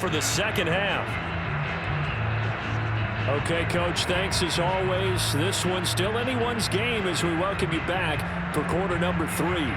For the second half. Okay, Coach, thanks as always. This one's still anyone's game as we welcome you back for quarter number 3.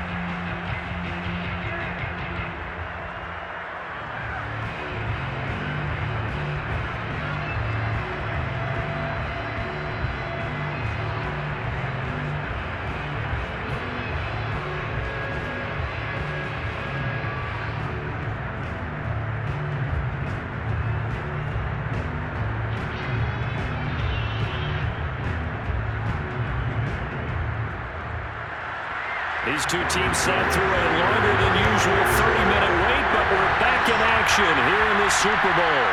These two teams sat through a longer than usual 30-minute wait, but we're back in action here in the Super Bowl.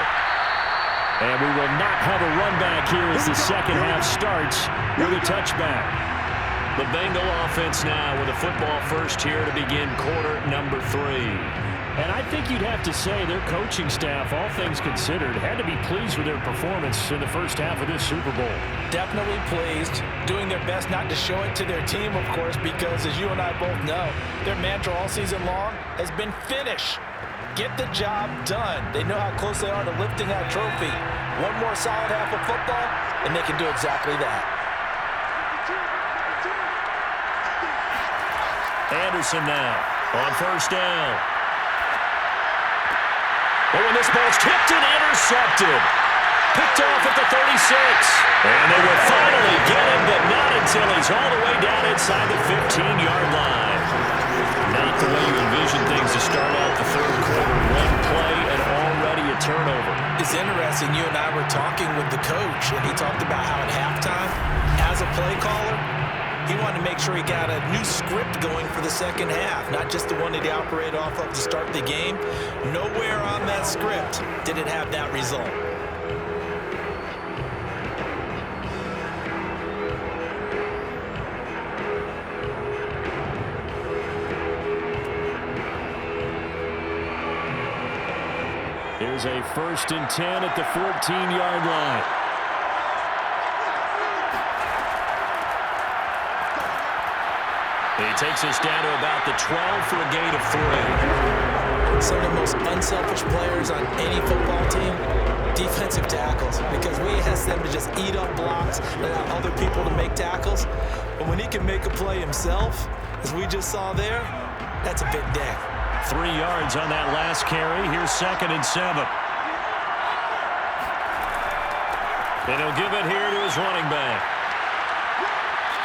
And we will not have a run back here as the second half starts with a touchback. The Bengal offense now with a football first here to begin quarter number 3. And I think you'd have to say their coaching staff, all things considered, had to be pleased with their performance in the first half of this Super Bowl. Definitely pleased, doing their best not to show it to their team, of course, because as you and I both know, their mantra all season long has been finish. Get the job done. They know how close they are to lifting that trophy. One more solid half of football, and they can do exactly that. Anderson now on first down. But when this ball's tipped and intercepted, picked off at the 36. And they will finally get him, but not until he's all the way down inside the 15-yard line. Not the way you envision things to start out the third quarter. One play and already a turnover. It's interesting. You and I were talking with the coach, and he talked about how at halftime, as a play caller, he wanted to make sure he got a new script going for the second half, not just the one that he operated off of to start the game. Nowhere on that script did it have that result. Here's a 1st and 10 at the 14-yard line. He takes us down to about the 12 for a gain of 3. Some of the most unselfish players on any football team, defensive tackles, because we ask them to just eat up blocks and allow other people to make tackles. But when he can make a play himself, as we just saw there, that's a big day. 3 yards on that last carry. Here's 2nd and 7. And he'll give it here to his running back.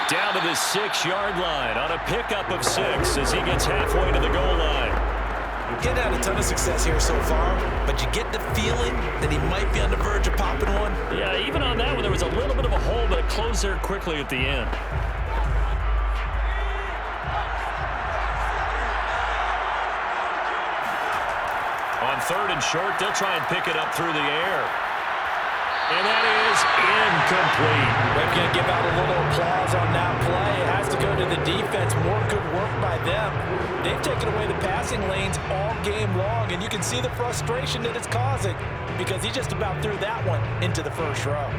Down to the 6-yard line on a pickup of 6 as he gets halfway to the goal line. Getting had a ton of success here so far, but you get the feeling that he might be on the verge of popping one. Yeah, even on that one, there was a little bit of a hole, but it closed there quickly at the end. On 3rd and short, they'll try and pick it up through the air. And that is incomplete. We're going to give out a little applause on that play. It has to go to the defense. More good work by them. They've taken away the passing lanes all game long, and you can see the frustration that it's causing because he just about threw that one into the first row.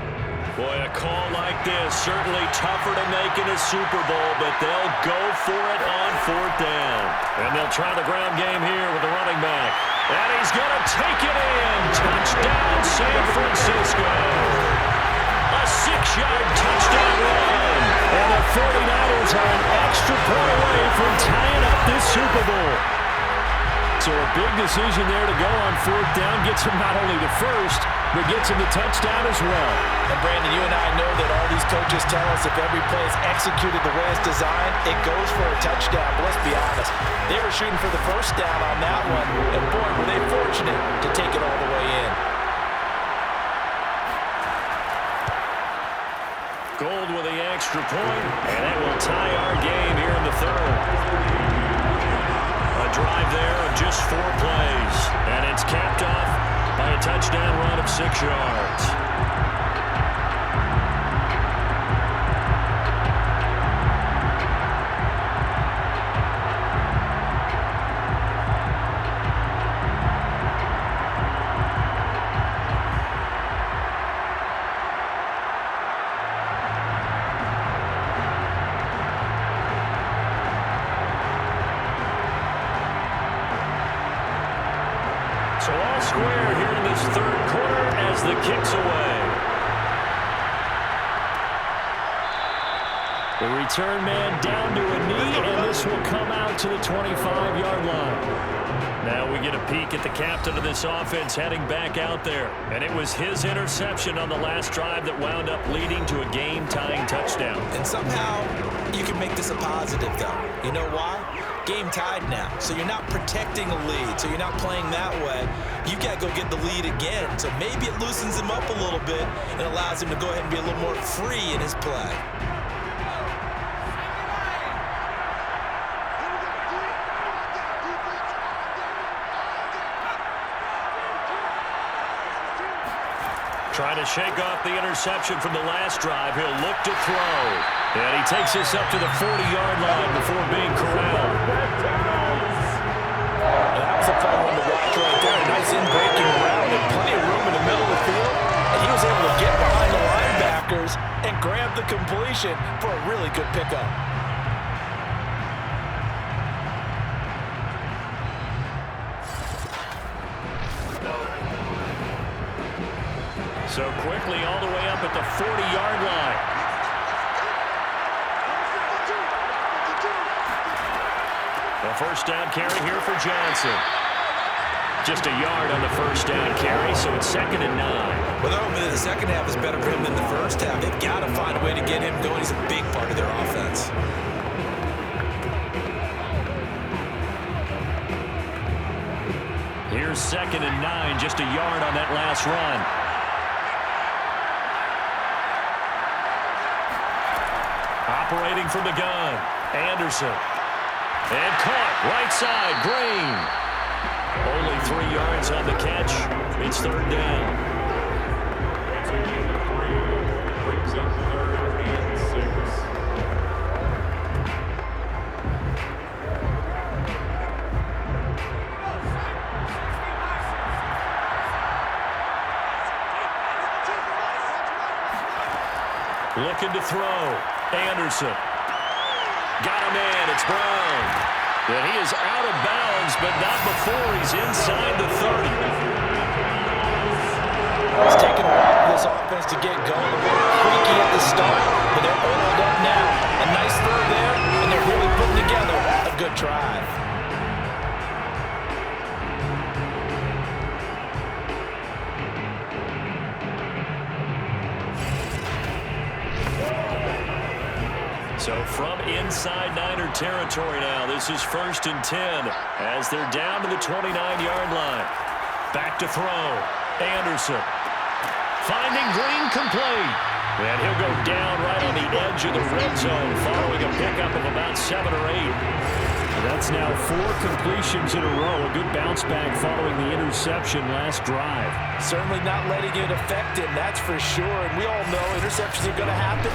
Boy, a call like this, certainly tougher to make in a Super Bowl, but they'll go for it on 4th down. And they'll try the ground game here with the running back. And he's going to take it in. Touchdown, San Francisco. A 6-yard touchdown run. And the 49ers are an extra point away from tying up this Super Bowl. So a big decision there to go on 4th down. Gets him not only the first, but gets him the touchdown as well. And Brandon, you and I know that all these coaches tell us if every play is executed the way it's designed, it goes for a touchdown. But let's be honest, they were shooting for the first down on that one, and boy, were they fortunate to take it all the way in. Gold with the extra point, and that will tie our game here in the 3rd. A drive there of just 4 plays, and it's capped off by a touchdown run of 6 yards. So all square here in this third quarter as the kick's away. The return man down to a knee, and this will come out to the 25-yard line. Now we get a peek at the captain of this offense heading back out there. And it was his interception on the last drive that wound up leading to a game-tying touchdown. And somehow you can make this a positive, though. You know why? Game tied now. So you're not protecting a lead. So you're not playing that way. You got to go get the lead again. So maybe it loosens him up a little bit and allows him to go ahead and be a little more free in his play. Trying to shake off the interception from the last drive. He'll look to throw. And he takes us up to the 40-yard line before being corralled. That was a fun one to watch right there. Nice in-breaking route and plenty of room in the middle of the field. And he was able to get behind the linebackers and grab the completion for a really good pickup. So quickly all the way up at the 40-yard line. The first down carry here for Johnson. Just a yard on the first down carry, so it's 2nd and 9. Well, they're hoping that the second half is better for him than the first half. They've got to find a way to get him going. He's a big part of their offense. Here's 2nd and 9, just a yard on that last run. Operating from the gun, Anderson. And caught, right side, Green. Only 3 yards on the catch. It's 3rd down. Looking to throw. Anderson. Got a man. It's Brown. And he is out of bounds, but not before he's inside the 30. It's taken a while for this offense to get going. A little creaky at the start, but they're oiled up now. A nice throw there, and they're really putting together a good drive. So from inside Niner territory now, this is 1st and 10 as they're down to the 29-yard line. Back to throw. Anderson. Finding Green complete. And he'll go down right on the edge of the red zone following a pickup of about 7 or 8. That's now 4 completions in a row. A good bounce back following the interception last drive. Certainly not letting it affect him, that's for sure. And we all know interceptions are going to happen.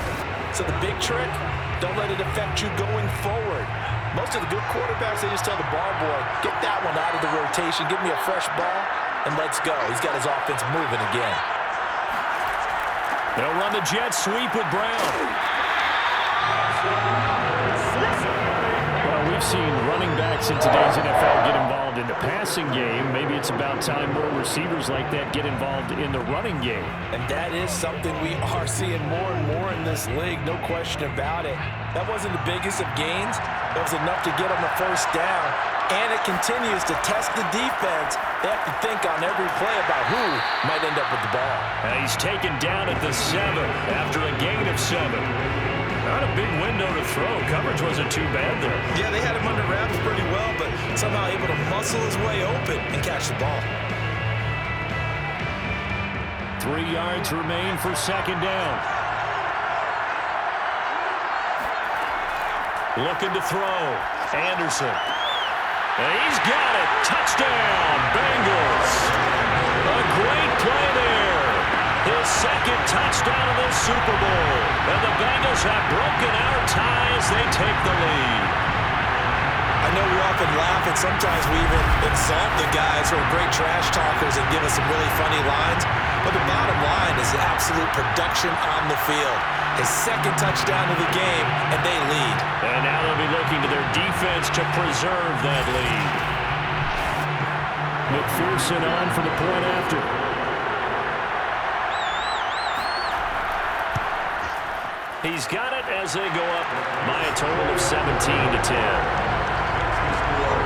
So the big trick, don't let it affect you going forward. Most of the good quarterbacks, they just tell the ball boy, get that one out of the rotation, give me a fresh ball, and let's go. He's got his offense moving again. They'll run the jet sweep with Brown. Well, we've seen running backs in today's NFL get involved in the passing game. Maybe it's about time more receivers like that get involved in the running game. And that is something we are seeing more and more in this league, no question about it. That wasn't the biggest of gains. That was enough to get on the first down. And it continues to test the defense. They have to think on every play about who might end up with the ball. And he's taken down at the 7 after a gain of 7. Not a big window to throw. Coverage wasn't too bad there. Yeah, they had him under wraps pretty well, but somehow able to muscle his way open and catch the ball. 3 yards remain for 2nd down. Looking to throw. Anderson. And he's got it. Touchdown, Bengals. A great play there. His 2nd touchdown of the Super Bowl. And the Bengals have broken our tie as they take the lead. I know we often laugh, and sometimes we even insult the guys who are great trash talkers and give us some really funny lines. But the bottom line is the absolute production on the field. His 2nd touchdown of the game, and they lead. And now they'll be looking to their defense to preserve that lead. McPherson on for the point after. He's got it as they go up by a total of 17-10.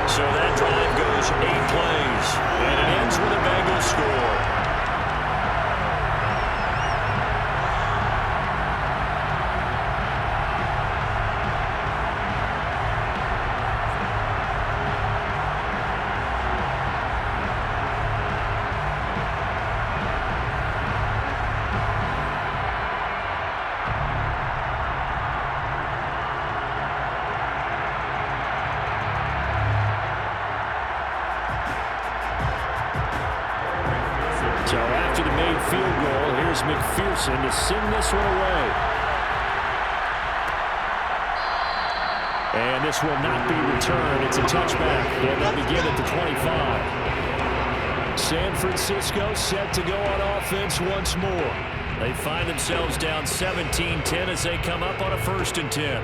So that drive goes 8 plays, and it ends with a Bengals score. So after the made field goal, here's McPherson to send this one away. And this will not be returned. It's a touchback. And they'll begin at the 25. San Francisco set to go on offense once more. They find themselves down 17-10 as they come up on a 1st and 10.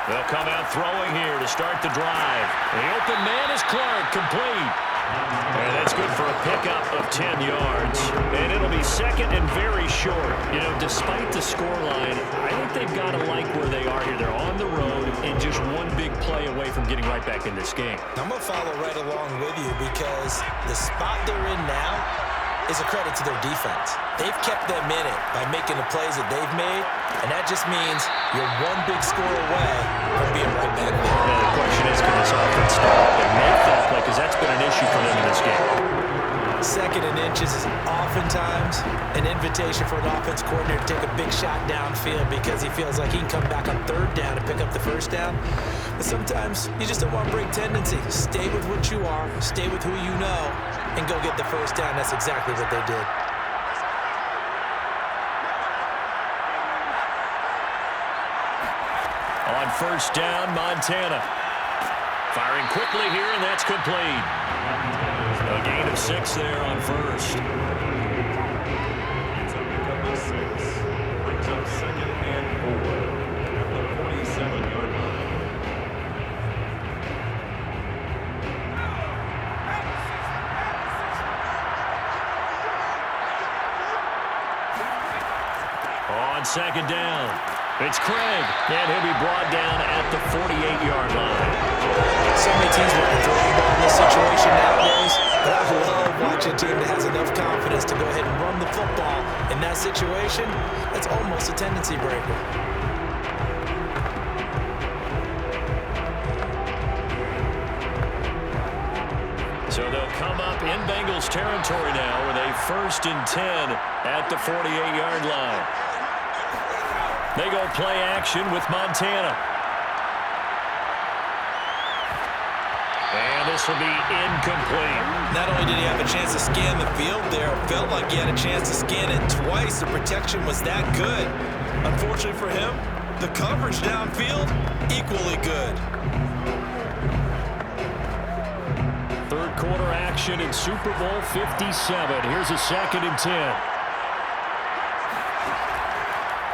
They'll come out throwing here to start the drive. The open man is Clark, complete. And that's good for a pickup of 10 yards. And it'll be 2nd and very short. You know, despite the scoreline, I think they've got to like where they are here. They're on the road and just one big play away from getting right back in this game. I'm going to follow right along with you because the spot they're in now is a credit to their defense. They've kept them in it by making the plays that they've made, and that just means you're one big score away from being right back there. Yeah, the question is, can this offense step up and make that play? Because that's been an issue for them in this game. 2nd and inches is oftentimes an invitation for an offense coordinator to take a big shot downfield because he feels like he can come back on 3rd down and pick up the 1st down. But sometimes you just don't want to break tendency. Stay with what you are, stay with who you know, and go get the 1st down. That's exactly what they did. On 1st down, Montana. Firing quickly here, and that's complete. A gain of 6 there on 1st. It's a pickup of 6. Brings up 2nd and 4 at the 47-yard line. On 2nd down, it's Craig, and he'll be brought down at the 48-yard line. So many teams want to throw the ball in this situation nowadays, but I love watching a team that has enough confidence to go ahead and run the football. In that situation, that's almost a tendency breaker. So they'll come up in Bengals territory now with a 1st and 10 at the 48-yard line. They go play action with Montana. And this will be incomplete. Not only did he have a chance to scan the field there, it felt like he had a chance to scan it twice. The protection was that good. Unfortunately for him, the coverage downfield, equally good. 3rd quarter action in Super Bowl 57. Here's a 2nd and 10.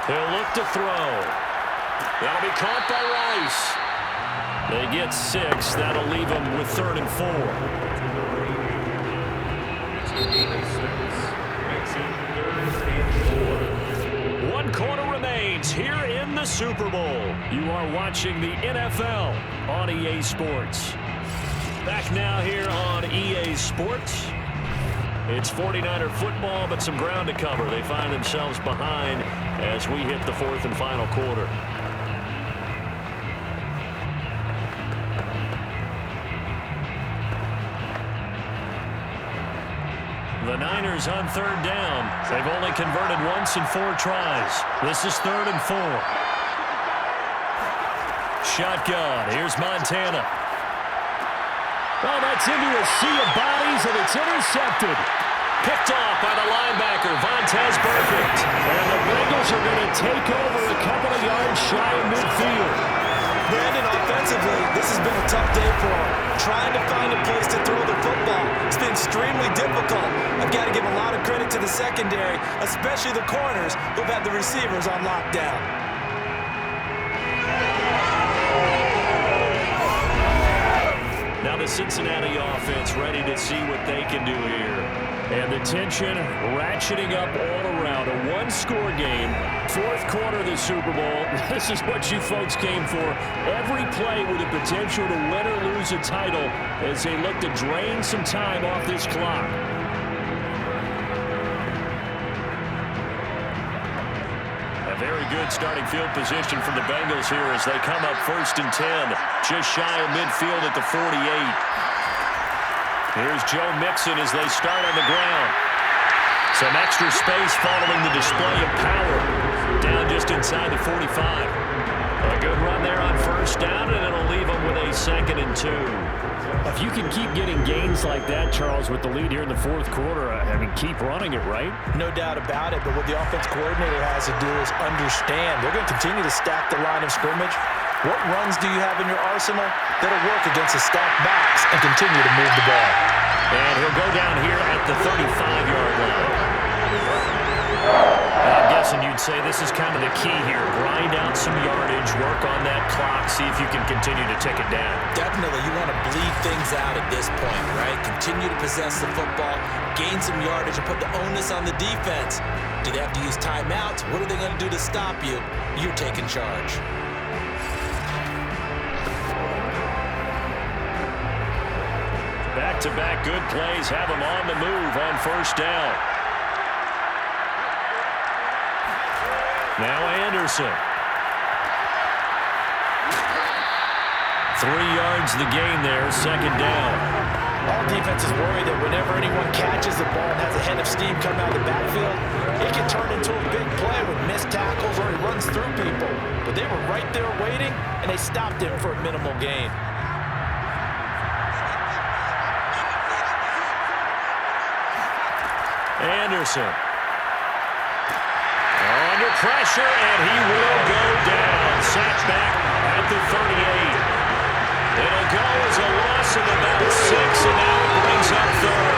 He'll look to throw. That'll be caught by Rice. They get 6. That'll leave them with 3rd and 4. One quarter remains here in the Super Bowl. You are watching the NFL on EA Sports. Back now here on EA Sports. It's 49er football, but some ground to cover. They find themselves behind as we hit the 4th and final quarter. The Niners on 3rd down. They've only converted once in 4 tries. This is 3rd and 4. Shotgun. Here's Montana. Oh, that's into a sea of bodies, and it's intercepted. Picked off by the linebacker, Vontaze Burfict. And the Bengals are going to take over a couple of yards shy of midfield. Brandon, offensively, This has been a tough day for him. Trying to find a place to throw the football. It's been extremely difficult. I've got to give a lot of credit to the secondary, especially the corners who've had the receivers on lockdown. Now the Cincinnati offense ready to see what they can do here. And the tension ratcheting up all around. A one-score game. Fourth quarter of the Super Bowl. This is what you folks came for. Every play with the potential to win or lose a title as they look to drain some time off this clock. A very good starting field position for the Bengals here as they come up 1st and 10. Just shy of midfield at the 48. Here's Joe Mixon as they start on the ground. Some extra space following the display of power. Down just inside the 45. A good run there on 1st down, and it'll leave them with a 2nd and 2. If you can keep getting gains like that, Charles, with the lead here in the 4th quarter, I mean, keep running it, right? No doubt about it, but what the offense coordinator has to do is understand they're going to continue to stack the line of scrimmage. What runs do you have in your arsenal that'll work against a stacked box and continue to move the ball? And he'll go down here at the 35-yard line. I'm guessing you'd say this is kind of the key here. Grind out some yardage, work on that clock, see if you can continue to tick it down. Definitely, you want to bleed things out at this point, right? Continue to possess the football, gain some yardage, and put the onus on the defense. Do they have to use timeouts? What are they going to do to stop you? You're taking charge. Back-to-back good plays have them on the move on 1st down. Now Anderson. 3 yards the gain there, 2nd down. All defenses worry that whenever anyone catches the ball and has a head of steam come out of the backfield, it can turn into a big play with missed tackles or he runs through people. But they were right there waiting, and they stopped him for a minimal gain. Anderson. Under pressure, and he will go down. Sacked back at the 38. It'll go as a loss of about 6, and now it brings up 3rd.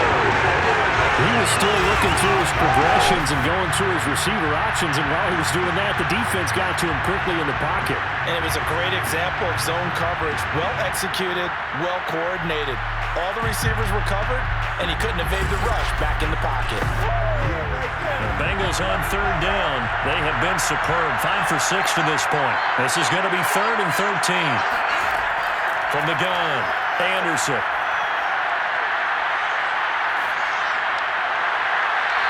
He was still looking through his progressions and going through his receiver options, and while he was doing that, the defense got to him quickly in the pocket. And it was a great example of zone coverage. Well executed, well coordinated. All the receivers were covered, and he couldn't evade the rush back in the pocket. The Bengals on 3rd down. They have been superb. 5 for 6 to this point. This is going to be 3rd and 13. From the gun, Anderson.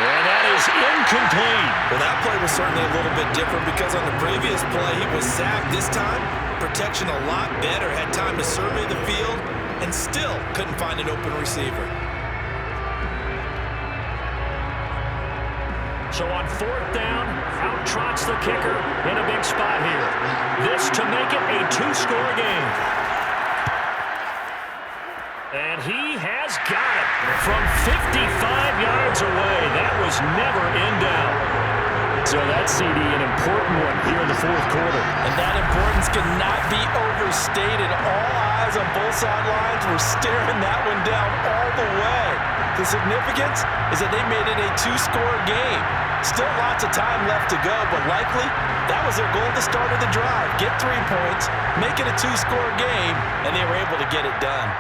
And that is incomplete. Well, that play was certainly a little bit different because on the previous play, he was sacked. This time, protection a lot better. Had time to survey the field and still couldn't find an open receiver. So on 4th down, out trots the kicker in a big spot here. This to make it a 2-score game. And he has got it from 55 yards away. That was never in doubt. So that CD, an important one here in the 4th quarter. And that importance cannot be overstated. All eyes on both sidelines were staring that one down all the way. The significance is that they made it a 2-score game. Still lots of time left to go, but likely that was their goal at the start of the drive. Get 3 points, make it a 2-score game, and they were able to get it done.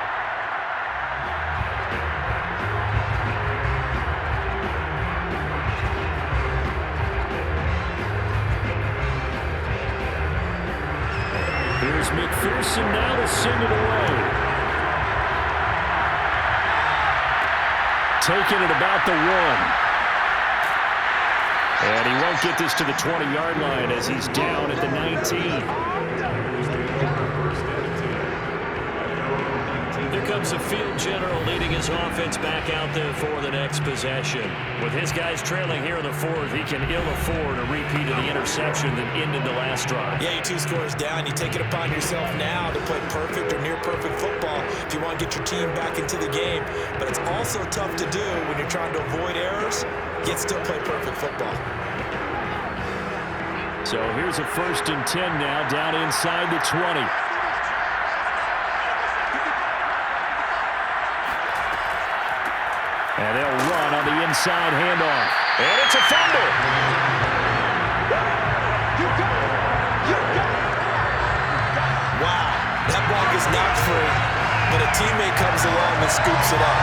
Here's McPherson now to send it away. Taking it about the 1. And he won't get this to the 20-yard line as he's down at the 19. Here comes the field general leading his offense back out there for the next possession. With his guys trailing here in the 4th, he can ill afford a repeat of the interception that ended the last drive. Yeah, you're 2 scores down. You take it upon yourself now to play perfect or near-perfect football if you want to get your team back into the game. But it's also tough to do when you're trying to avoid errors, yet still play perfect football. So here's a 1st and 10 now, down inside the 20. And they'll run on the inside handoff. And it's a fumble. Wow, that ball gets knocked free, but a teammate comes along and scoops it up.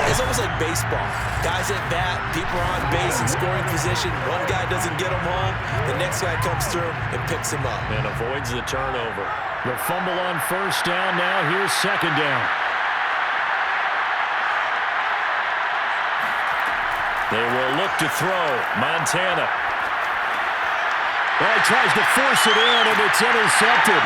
It's almost like baseball. Guys at bat, people are on base in scoring position. One guy doesn't get him home, the next guy comes through and picks him up. And avoids the turnover. The fumble on first down. Now here's second down. They will look to throw. Montana. Well, he tries to force it in, and it's intercepted.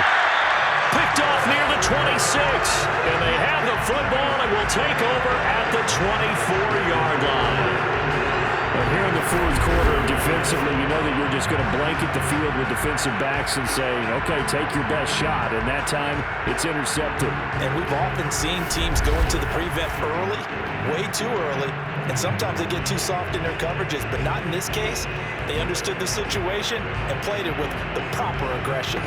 Picked off near the 26. And they have the football and will take over at the 24-yard line. And here in the fourth quarter, defensively, you know that you're just going to blanket the field with defensive backs and say, okay, take your best shot. And that time, it's intercepted. And we've often seen teams go into the prevent early, way too early, and sometimes they get too soft in their coverages, but not in this case. They understood the situation and played it with the proper aggression.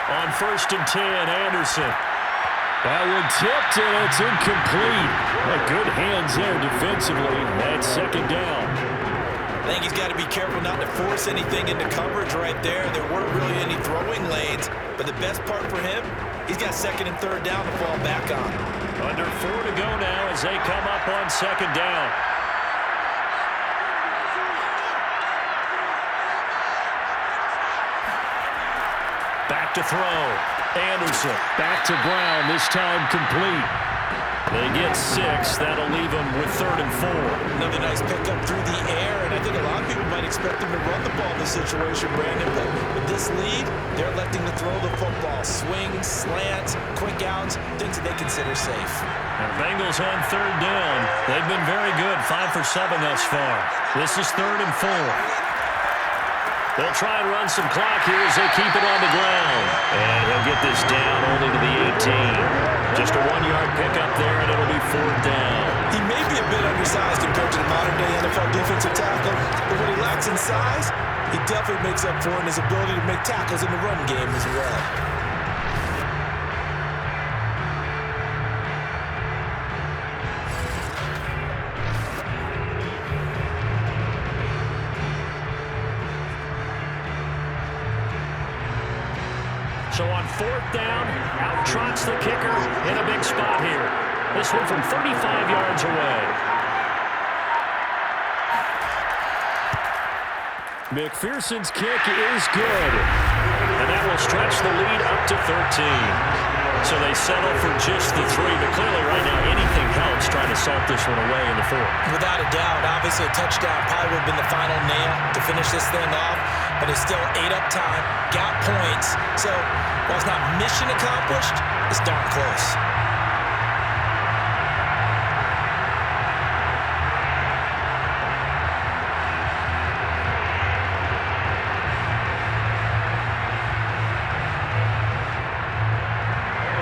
On 1st and 10, Anderson. That one tipped, and it's incomplete. Good hands there defensively. That's second down. I think he's got to be careful not to force anything into coverage right there. There weren't really any throwing lanes, but the best part for him, he's got second and third down to fall back on. Under 4 to go now as they come up on second down. Back to throw. Anderson. Back to Brown, this time complete. They get 6. That'll leave them with 3rd and 4. Another nice pickup through the air, and I think a lot of people might expect them to run the ball in this situation, Brandon, but with this lead, they're electing to throw the football. Swings, slants, quick outs, things that they consider safe. And Bengals on 3rd down. They've been very good, 5 for 7 thus far. This is 3rd and 4. They'll try and run some clock here as they keep it on the ground. And he'll get this down only to the 18. Just a 1-yard pickup there, and it'll be 4th down. He may be a bit undersized compared to the modern-day NFL defensive tackle, but what he lacks in size, he definitely makes up for in his ability to make tackles in the run game as well. So on 4th down, out trots the kicker in a big spot here. This one from 35 yards away. McPherson's kick is good. And that will stretch the lead up to 13. So they settle for just the 3, but clearly right now anything helps trying to salt this one away in the 4th. Without a doubt, obviously a touchdown probably would have been the final nail to finish this thing off, but it's still ate up time, got points, so while it's not mission accomplished, it's darn close.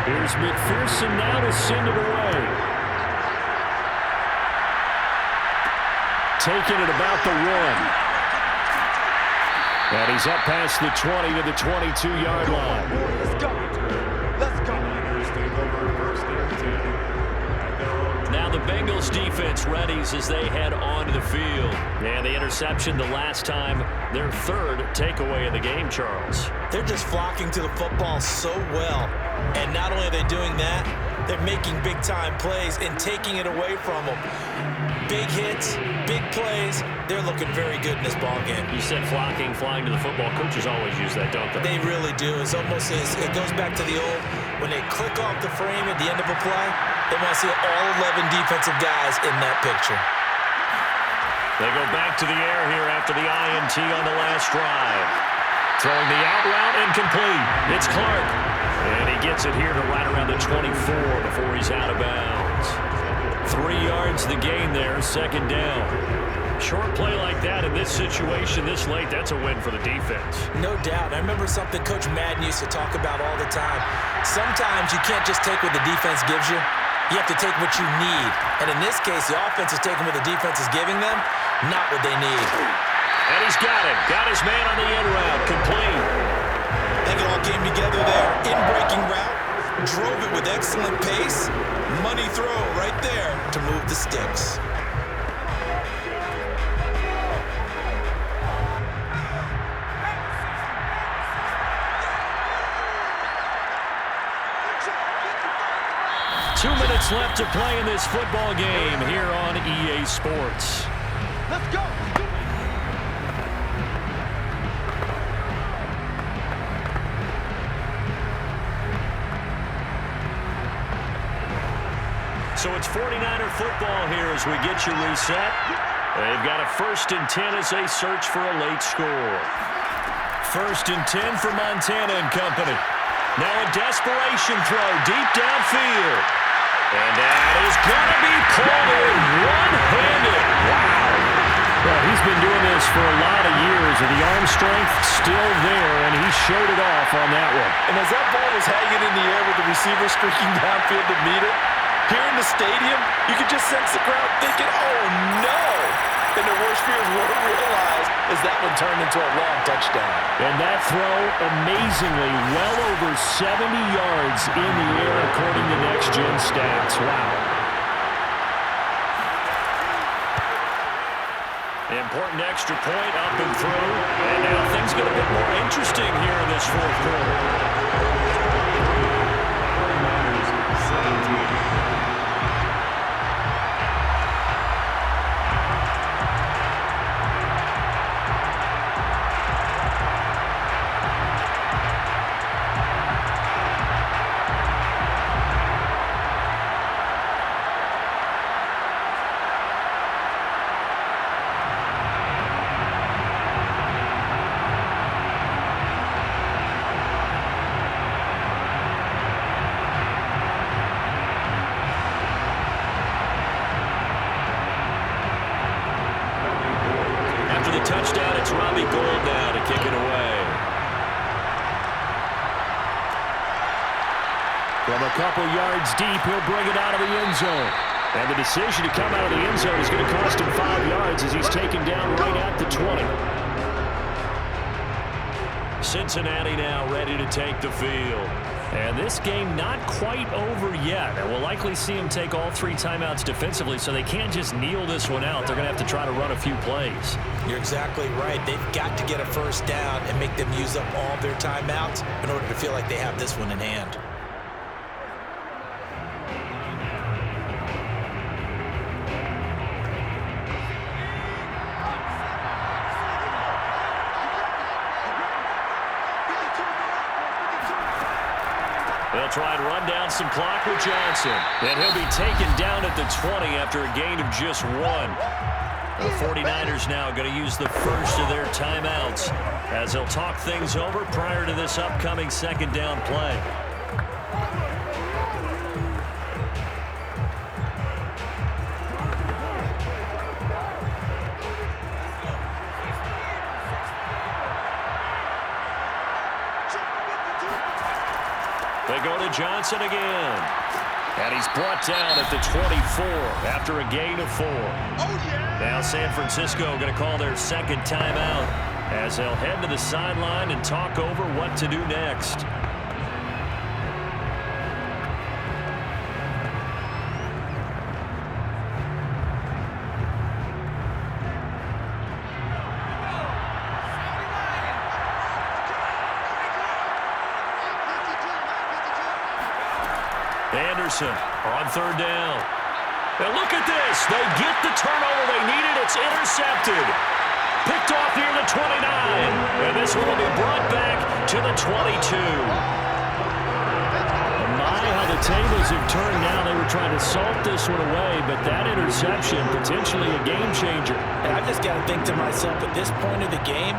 Here's McPherson now to send it away. Taking it about the 1. And he's up past the 20 to the 22-yard line. Let's go. Let's go. Now the Bengals defense readies as they head onto the field. And the interception the last time, their 3rd takeaway of the game, Charles. They're just flocking to the football so well. And not only are they doing that, they're making big-time plays and taking it away from them. Big hits, big plays. They're looking very good in this ball game. You said flocking, flying to the football. Coaches always use that, don't they? They really do. It's almost as it goes back to the old, when they click off the frame at the end of a play, they want to see all 11 defensive guys in that picture. They go back to the air here after the INT on the last drive. Throwing the out route incomplete. It's Clark. And he gets it here to right around the 24 before he's out of bounds. 3 yards the gain there, second down. short play like that in this situation this late, that's a win for the defense. No doubt. I remember something Coach Madden used to talk about all the time. Sometimes you can't just take what the defense gives you. You have to take what you need. And in this case, the offense is taking what the defense is giving them, not what they need. And he's got it. Got his man on the end route. Complete. I think it all came together there. In-breaking route. Drove it with excellent pace. Money throw right there to move the sticks. Two minutes left to play in this football game here on EA Sports. Let's go. So it's 49er football here as we get you reset. They've got a 1st and 10 as they search for a late score. 1st and 10 for Montana and company. Now a desperation throw deep downfield. And that is going to be pulled in one-handed. Wow. Well, he's been doing this for a lot of years, and the arm strength still there, and he showed it off on that one. And as that ball was hanging in the air with the receiver streaking downfield to meet it, here in the stadium, you could just sense the crowd thinking, oh, no. And their worst fears were realized as that one turned into a long touchdown. And that throw, amazingly, well over 70 yards in the air, according to next-gen stats. Wow. Important extra point up and through. And now things get a bit more interesting here in this 4th quarter. 17. Touchdown, it's Robbie Gould now to kick it away. From a couple yards deep, he'll bring it out of the end zone. And the decision to come out of the end zone is going to cost him 5 yards as he's taken down right at the 20. Cincinnati now ready to take the field. And this game not quite over yet. And we'll likely see him take all 3 timeouts defensively, so they can't just kneel this one out. They're going to have to try to run a few plays. You're exactly right. They've got to get a 1st down and make them use up all their timeouts in order to feel like they have this one in hand. They'll try and run down some clock with Johnson. And he'll be taken down at the 20 after a gain of just 1. The 49ers now going to use the first of their timeouts as they'll talk things over prior to this upcoming 2nd down play. They go to Johnson again. And he's brought down at the 24 after a gain of 4. Now San Francisco going to call their 2nd timeout as they'll head to the sideline and talk over what to do next. Anderson on 3rd down. And look at this. They get the turnover they needed. It's intercepted. Picked off near the 29. And this one will be brought back to the 22. My, how the tables have turned now. They were trying to salt this one away, but that interception, potentially a game changer. And I just got to think to myself, at this point of the game,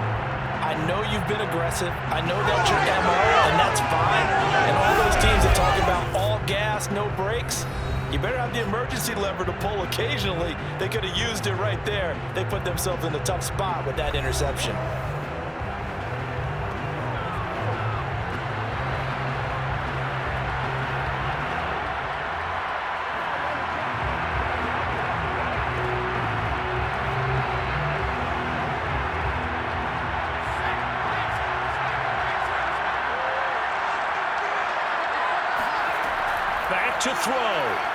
I know you've been aggressive. I know that's your MO, and that's fine. And all those teams that talk about all gas, no brakes, You better have the emergency lever to pull occasionally. They could have used it right there. They put themselves in a tough spot with that interception. Back to throw.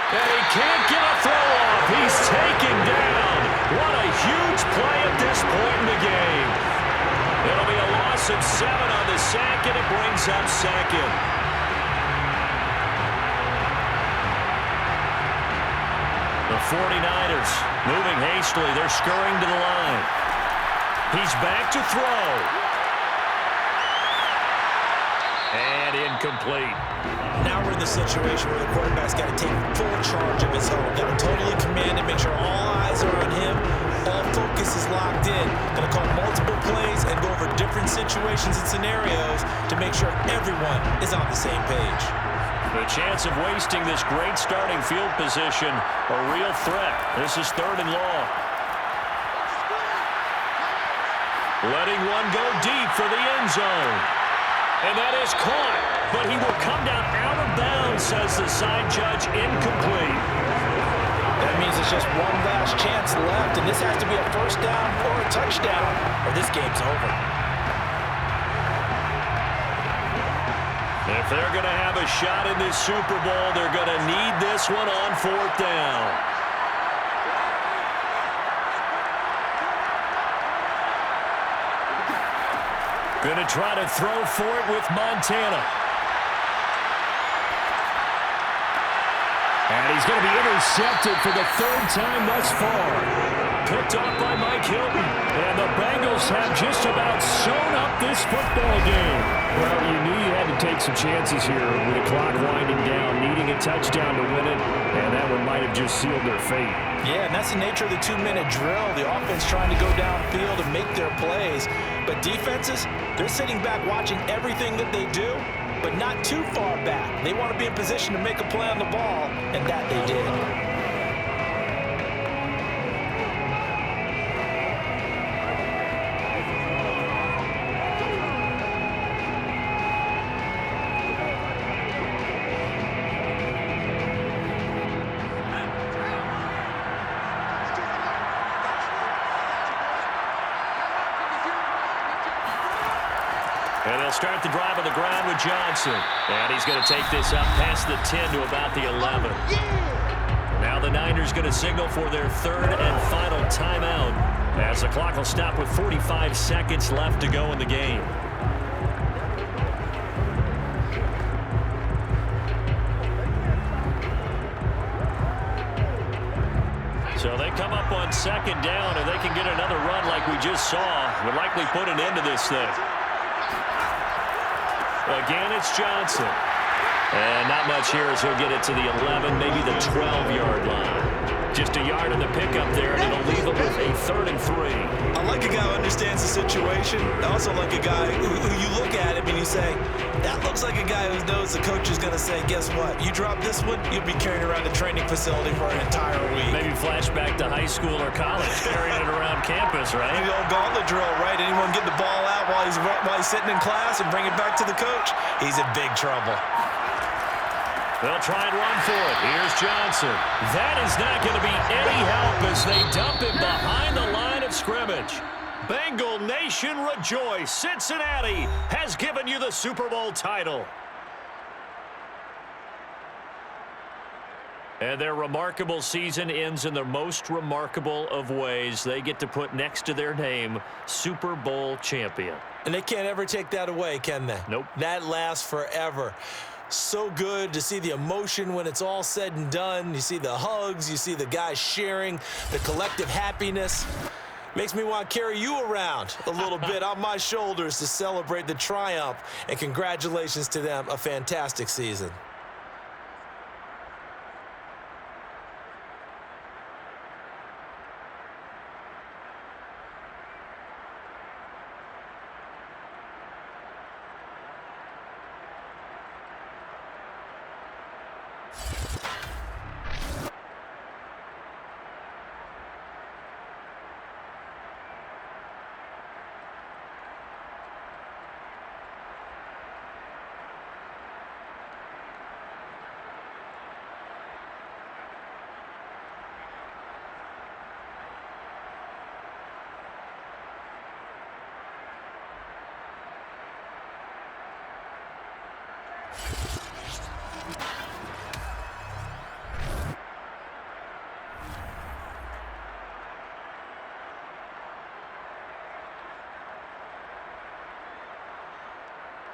And he can't get a throw off. He's taken down. What a huge play at this point in the game. It'll be a loss of 7 on the sack, and it brings up second. The 49ers moving hastily. They're scurrying to the line. He's back to throw. And incomplete. Now we're in the situation where the quarterback's got to take full charge of his home. Got to totally command it, make sure all eyes are on him. All focus is locked in. Got to call multiple plays and go over different situations and scenarios to make sure everyone is on the same page. The chance of wasting this great starting field position, a real threat. This is 3rd and long. Letting one go deep for the end zone. And that is caught, but he will come down out of bounds, says the side judge, incomplete. That means it's just one last chance left, and this has to be a first down or a touchdown, or this game's over. If they're going to have a shot in this Super Bowl, they're going to need this one on 4th down. Going to try to throw for it with Montana. And he's going to be intercepted for the 3rd time thus far. Picked off by Mike Hilton. And the Bengals have just about sewn up this football game. Well, you knew you had to take some chances here with the clock winding down, needing a touchdown to win it, and that one might have just sealed their fate. Yeah, and that's the nature of the 2-minute drill. The offense trying to go downfield and make their plays. But defenses, they're sitting back watching everything that they do, but not too far back. They want to be in position to make a play on the ball, and that they did. And they'll start the drive on the ground with Johnson. And he's going to take this up past the 10 to about the 11. Now the Niners going to signal for their 3rd and final timeout as the clock will stop with 45 seconds left to go in the game. So they come up on 2nd down, and they can get another run like we just saw. Would likely put an end to this thing. Again, it's Johnson. And not much here as he'll get it to the 11, maybe the 12-yard line. Just a yard in the pickup there, and it'll leave them with a 3rd and 3. I like a guy who understands the situation. I also like a guy who you look at him and you say, that looks like a guy who knows the coach is going to say, guess what? You drop this one, you'll be carrying around the training facility for an entire week. Maybe flashback to high school or college, carrying it around campus, right? The old gauntlet drill, right? Anyone get the ball out while he's sitting in class and bring it back to the coach? He's in big trouble. They'll try and run for it. Here's Johnson. That is not going to be any help as they dump him behind the line of scrimmage. Bengal Nation rejoice. Cincinnati has given you the Super Bowl title. And their remarkable season ends in the most remarkable of ways. They get to put next to their name, Super Bowl champion. And they can't ever take that away, can they? Nope. That lasts forever. So good to see the emotion when it's all said and done. You see the hugs, you see the guys sharing, the collective happiness. Makes me want to carry you around a little bit on my shoulders to celebrate the triumph. And congratulations to them, a fantastic season.